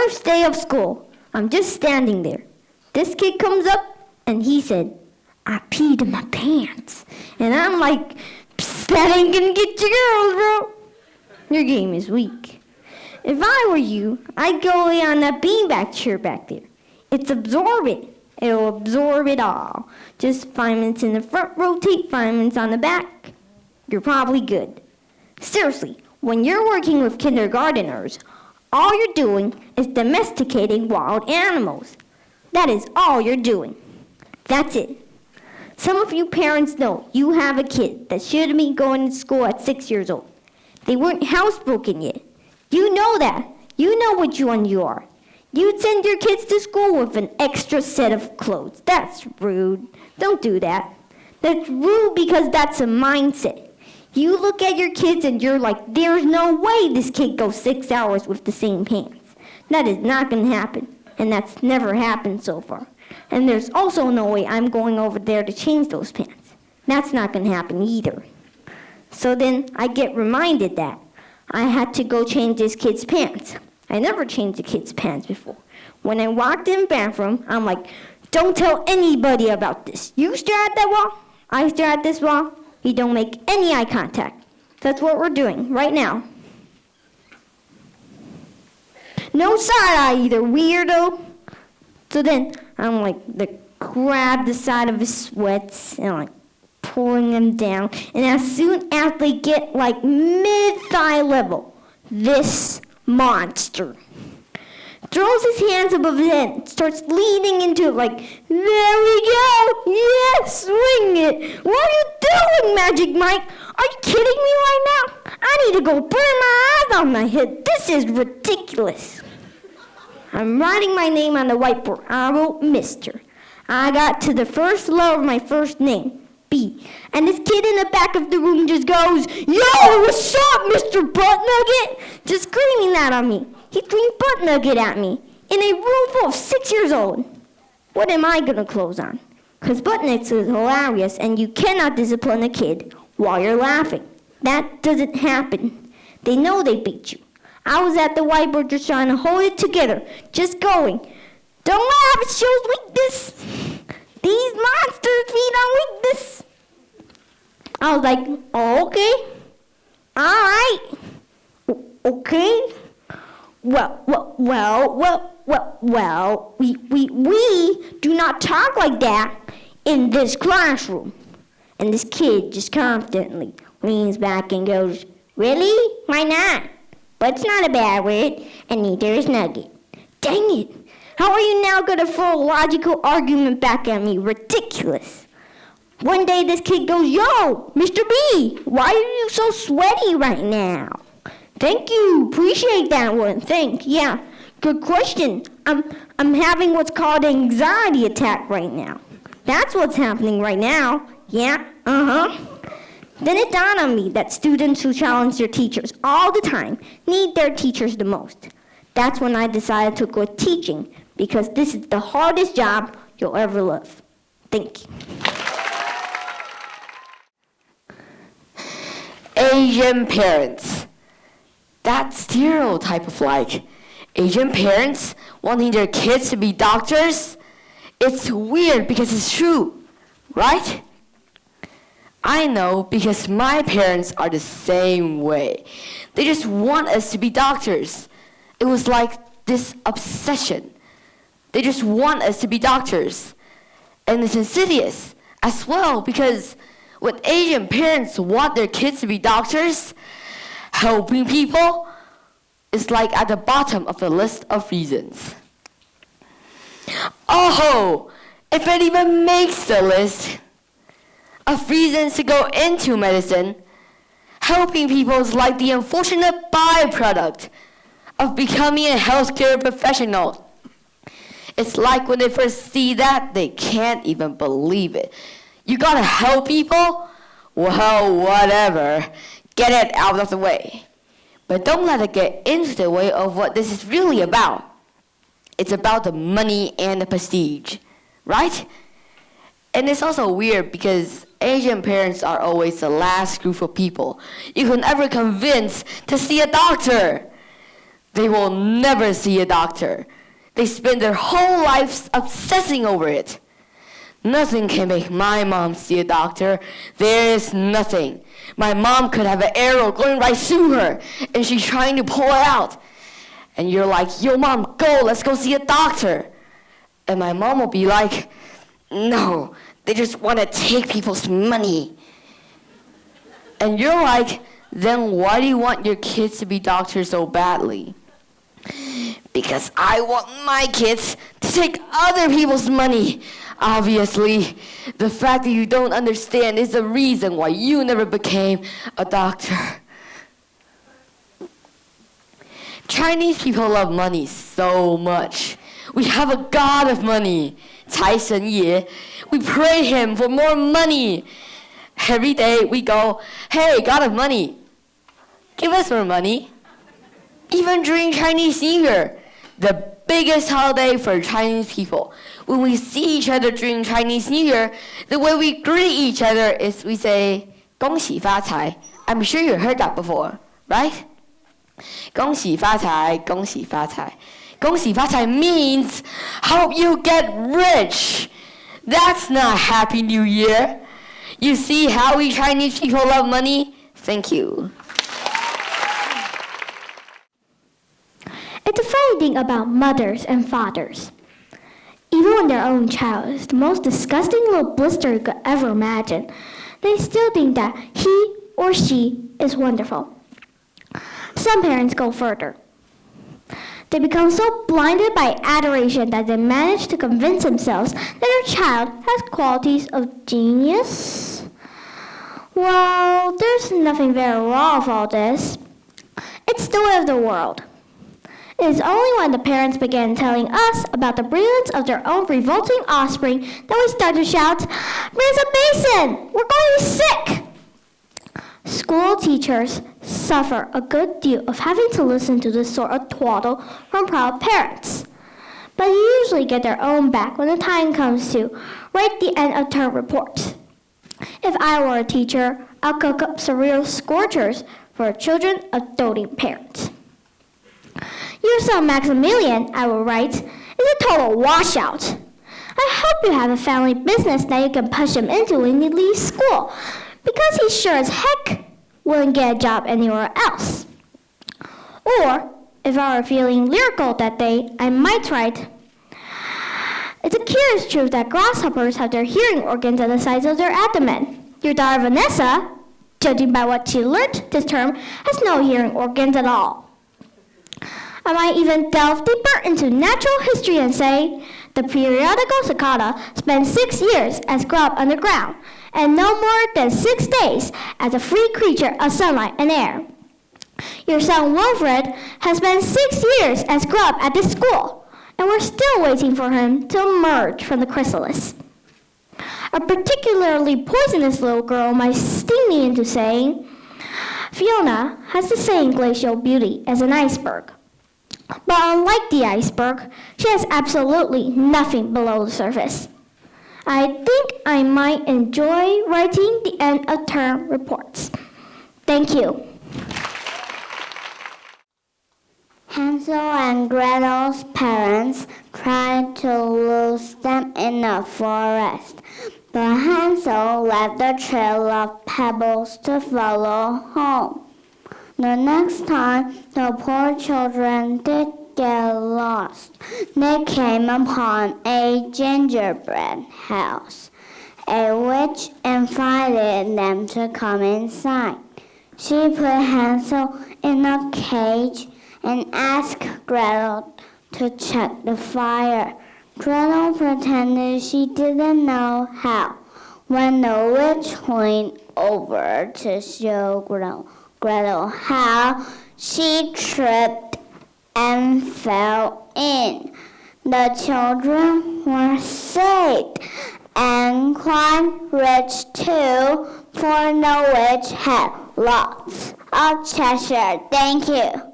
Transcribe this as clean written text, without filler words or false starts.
first day of school, I'm just standing there. This kid comes up and he said, I peed in my pants. And I'm like, that ain't gonna get you girls, bro. Your game is weak. If I were you, I'd go lay on that beanbag chair back there. It's absorbent. It'll absorb it all. Just 5 minutes in the front, rotate 5 minutes on the back. You're probably good. Seriously, when you're working with kindergarteners, all you're doing is domesticating wild animals. That is all you're doing. That's it. Some of you parents know you have a kid that should be going to school at 6 years old. They weren't housebroken yet. You know that. You know which one you are. You'd send your kids to school with an extra set of clothes. That's rude. Don't do that. That's rude because that's a mindset. You look at your kids and you're like, there's no way this kid goes 6 hours with the same pants. That is not going to happen. And that's never happened so far. And there's also no way I'm going over there to change those pants. That's not going to happen either. So then I get reminded that I had to go change this kid's pants. I never changed a kid's pants before. When I walked in the bathroom, I'm like, don't tell anybody about this. You stare at that wall, I stare at this wall. You don't make any eye contact. That's what we're doing right now. No side eye either, weirdo. So then I'm like, grab the side of his sweats and like pulling them down. And as soon as they get like mid-thigh level, this monster throws his hands above his head, starts leaning into it like, there we go, yes, swing it. What are you doing, Magic Mike? Are you kidding me right now? I need to go burn my eyes on my head. This is ridiculous. I'm writing my name on the whiteboard. I wrote Mr. I got to the first letter of my first name, B. And this kid in the back of the room just goes, yo, what's up, Mr. Butt Nugget? Just screaming that at me. He screamed Butt Nugget at me in a room full of 6 years old. What am I going to close on? Because Butt Nuggets is hilarious, and you cannot discipline a kid while you're laughing. That doesn't happen. They know they beat you. I was at the whiteboard just trying to hold it together, just going, don't laugh, it shows weakness. These monsters feed on weakness. I was like, oh, okay. All right. Okay. Well, we do not talk like that in this classroom. And this kid just confidently leans back and goes, really? Why not? But it's not a bad word, and neither is nugget. Dang it. How are you now going to throw a logical argument back at me? Ridiculous. One day this kid goes, yo, Mr. B, why are you so sweaty right now? Thank you. Appreciate that one. Thanks. Yeah. Good question. I'm having what's called an anxiety attack right now. That's what's happening right now. Yeah. Then it dawned on me that students who challenge their teachers all the time need their teachers the most. That's when I decided to quit teaching, because this is the hardest job you'll ever love. Thank you. Asian parents. That stereotype of like Asian parents wanting their kids to be doctors, it's weird because it's true, right? I know because my parents are the same way. They just want us to be doctors. It was like this obsession. They just want us to be doctors. And it's insidious as well because when Asian parents want their kids to be doctors, helping people is like at the bottom of the list of reasons. Oh, if it even makes the list of reasons to go into medicine, helping people is like the unfortunate byproduct of becoming a healthcare professional. It's like when they first see that, they can't even believe it. You gotta help people? Well, whatever. Get it out of the way. But don't let it get into the way of what this is really about. It's about the money and the prestige, right? And it's also weird because Asian parents are always the last group of people you can ever convince to see a doctor. They will never see a doctor. They spend their whole lives obsessing over it. Nothing can make my mom see a doctor. There is nothing. My mom could have an arrow going right through her, and she's trying to pull it out. And you're like, yo, Mom, go, let's go see a doctor. And my mom will be like, no, they just want to take people's money. And you're like, then why do you want your kids to be doctors so badly? Because I want my kids to take other people's money. Obviously, the fact that you don't understand is the reason why you never became a doctor. Chinese people love money so much. We have a god of money, 财神爷. We pray him for more money. Every day we go, hey, god of money, give us more money. Even during Chinese New Year, the biggest holiday for Chinese people. When we see each other during Chinese New Year, the way we greet each other is we say, 恭喜发财. I'm sure you heard that before, right? 恭喜发财, 恭喜发财. 恭喜发财 means hope you get rich. That's not Happy New Year. You see how we Chinese people love money? Thank you. It's a funny thing about mothers and fathers. Even when their own child is the most disgusting little blister you could ever imagine, they still think that he or she is wonderful. Some parents go further. They become so blinded by adoration that they manage to convince themselves that their child has qualities of genius. Well, there's nothing very wrong with all this. It's the way of the world. It is only when the parents began telling us about the brilliance of their own revolting offspring that we start to shout, "Bring us a basin! We're going to be sick!" School teachers suffer a good deal of having to listen to this sort of twaddle from proud parents. But they usually get their own back when the time comes to write the end of term reports. If I were a teacher, I'll cook up some real scorchers for children of doting parents. Your son Maximilian, I will write, is a total washout. I hope you have a family business that you can push him into when he leaves school, because he sure as heck wouldn't get a job anywhere else. Or, if I were feeling lyrical that day, I might write, it's a curious truth that grasshoppers have their hearing organs at the sides of their abdomen. Your daughter Vanessa, judging by what she learned this term, has no hearing organs at all. I might even delve deeper into natural history and say, the periodical cicada spent 6 years as grub underground, and no more than 6 days as a free creature of sunlight and air. Your son Wilfred has spent 6 years as grub at this school, and we're still waiting for him to emerge from the chrysalis. A particularly poisonous little girl might sting me into saying, Fiona has the same glacial beauty as an iceberg. But unlike the iceberg, she has absolutely nothing below the surface. I think I might enjoy writing the end of term reports. Thank you. Hansel and Gretel's parents tried to lose them in the forest, but Hansel left a trail of pebbles to follow home. The next time the poor children did get lost, they came upon a gingerbread house. A witch invited them to come inside. She put Hansel in a cage and asked Gretel to check the fire. Gretel pretended she didn't know how. When the witch leaned over to show Gretel how, she tripped and fell in. The children were saved and quite rich too, for the witch had lots of treasure. Thank you.